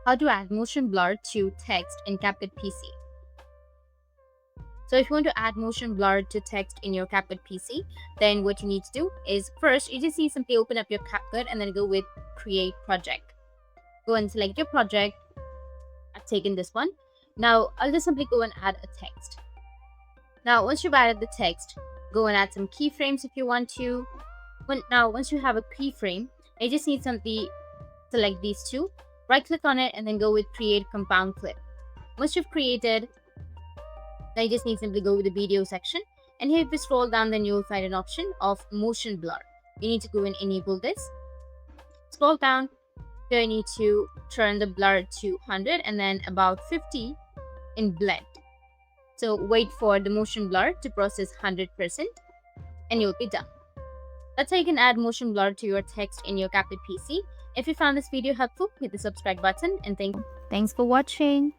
How to add motion blur to text in CapCut PC. So if you want to add motion blur to text in your CapCut PC, then what you need to do is first you just need to simply open up your CapCut and then go with create project. Go and select your project. I've taken this one. Now I'll just simply go and add a text. Now once you've added the text, go and add some keyframes if you want to. Now once you have a keyframe, you just need simply select these two, right click on it and then go with create compound clip. Once you've created, now you just need to simply go with the video section, and here if you scroll down then you'll find an option of motion blur. You need to go and enable this. Scroll down, here you need to turn the blur to 100 and then about 50 in blend. So wait for the motion blur to process 100% and you'll be done. That's how you can add motion blur to your text in your CapCut PC. If you found this video helpful, hit the subscribe button and thanks for watching.